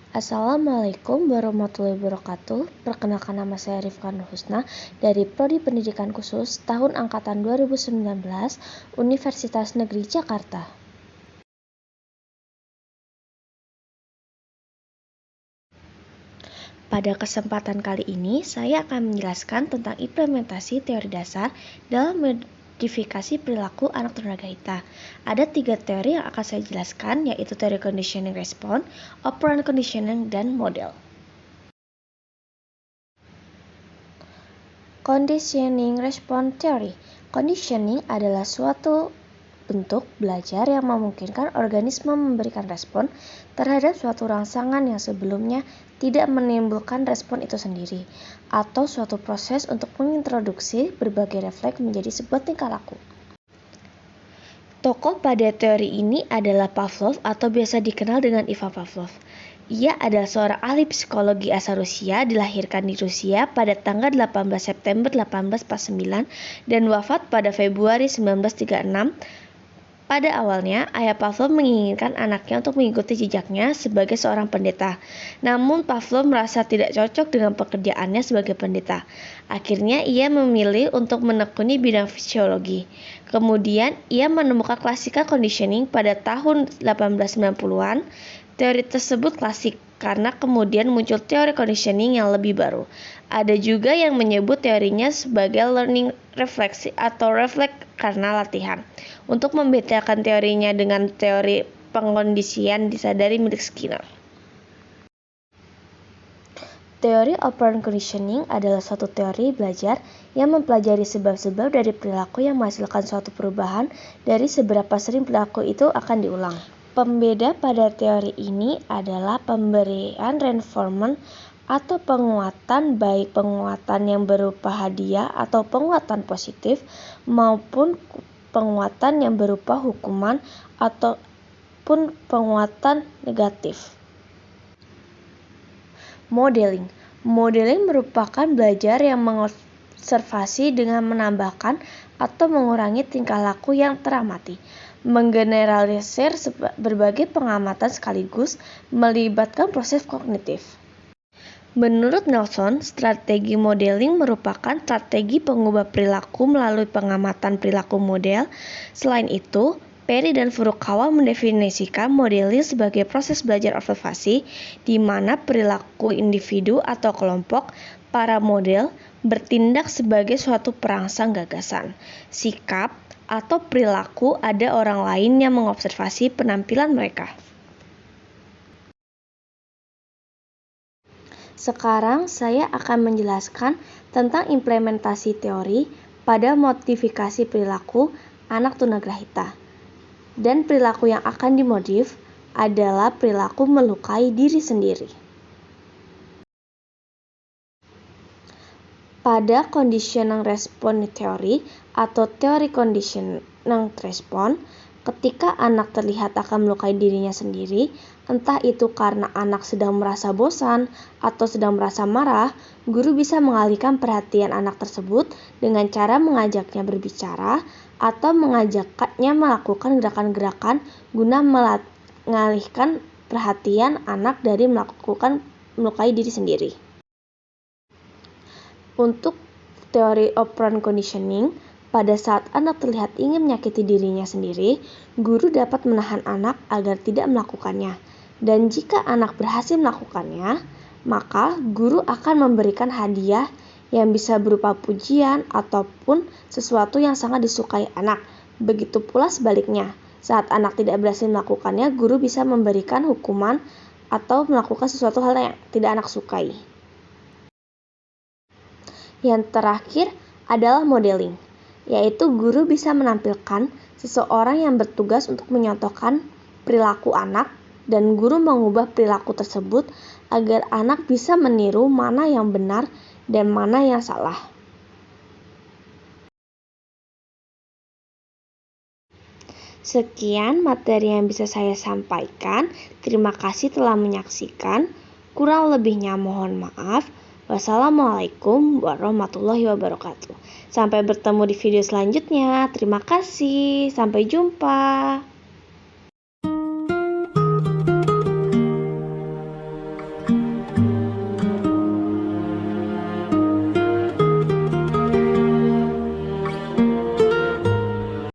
Assalamualaikum warahmatullahi wabarakatuh. Perkenalkan, nama saya Rifka Nurhusna dari Prodi Pendidikan Khusus tahun angkatan 2019 Universitas Negeri Jakarta. Pada kesempatan kali ini, saya akan menjelaskan tentang implementasi teori dasar dalam modifikasi perilaku anak tunagrahita. Ada 3 teori yang akan saya jelaskan, yaitu teori conditioning response, operant conditioning, dan model. Conditioning response theory. Conditioning adalah suatu bentuk belajar yang memungkinkan organisme memberikan respon terhadap suatu rangsangan yang sebelumnya tidak menimbulkan respon itu sendiri, atau suatu proses untuk mengintroduksi berbagai refleks menjadi sebuah tingkah laku. Tokoh pada teori ini adalah Pavlov atau biasa dikenal dengan Ivan Pavlov. Ia adalah seorang ahli psikologi asal Rusia, dilahirkan di Rusia pada tanggal 18 September 1849 dan wafat pada Februari 1936. Pada awalnya, ayah Pavlov menginginkan anaknya untuk mengikuti jejaknya sebagai seorang pendeta. Namun Pavlov merasa tidak cocok dengan pekerjaannya sebagai pendeta. Akhirnya ia memilih untuk menekuni bidang fisiologi. Kemudian ia menemukan classical conditioning pada tahun 1890-an. Teori tersebut klasik karena kemudian muncul teori conditioning yang lebih baru. Ada juga yang menyebut teorinya sebagai learning refleksi atau refleks karena latihan. Untuk membedakan teorinya dengan teori pengkondisian disadari milik Skinner. Teori operant conditioning adalah suatu teori belajar yang mempelajari sebab-sebab dari perilaku yang menghasilkan suatu perubahan dari seberapa sering perilaku itu akan diulang. Pembeda pada teori ini adalah pemberian reinforcement atau penguatan, baik penguatan yang berupa hadiah atau penguatan positif maupun penguatan yang berupa hukuman ataupun penguatan negatif. Modeling. Modeling merupakan belajar yang mengobservasi dengan menambahkan atau mengurangi tingkah laku yang teramati. Menggeneralisir berbagai pengamatan sekaligus melibatkan proses kognitif. Menurut Nelson, strategi modeling merupakan strategi pengubah perilaku melalui pengamatan perilaku model. Selain itu, Perry dan Furukawa mendefinisikan modeling sebagai proses belajar observasi di mana perilaku individu atau kelompok para model bertindak sebagai suatu perangsang gagasan, sikap, atau perilaku ada orang lain yang mengobservasi penampilan mereka. Sekarang saya akan menjelaskan tentang implementasi teori pada modifikasi perilaku anak tunagrahita. Dan perilaku yang akan dimodif adalah perilaku melukai diri sendiri. Pada conditioning response theory atau teori conditioning response, ketika anak terlihat akan melukai dirinya sendiri, entah itu karena anak sedang merasa bosan atau sedang merasa marah, guru bisa mengalihkan perhatian anak tersebut dengan cara mengajaknya berbicara atau mengajaknya melakukan gerakan-gerakan guna mengalihkan perhatian anak dari melakukan melukai diri sendiri. Untuk teori operant conditioning, pada saat anak terlihat ingin menyakiti dirinya sendiri, guru dapat menahan anak agar tidak melakukannya. Dan jika anak berhasil melakukannya, maka guru akan memberikan hadiah yang bisa berupa pujian ataupun sesuatu yang sangat disukai anak. Begitu pula sebaliknya, saat anak tidak berhasil melakukannya, guru bisa memberikan hukuman atau melakukan sesuatu hal yang tidak anak sukai. Yang terakhir adalah modeling, yaitu guru bisa menampilkan seseorang yang bertugas untuk menyontohkan perilaku anak dan guru mengubah perilaku tersebut agar anak bisa meniru mana yang benar dan mana yang salah. Sekian materi yang bisa saya sampaikan. Terima kasih telah menyaksikan. Kurang lebihnya mohon maaf. Wassalamualaikum warahmatullahi wabarakatuh. Sampai bertemu di video selanjutnya. Terima kasih. Sampai jumpa.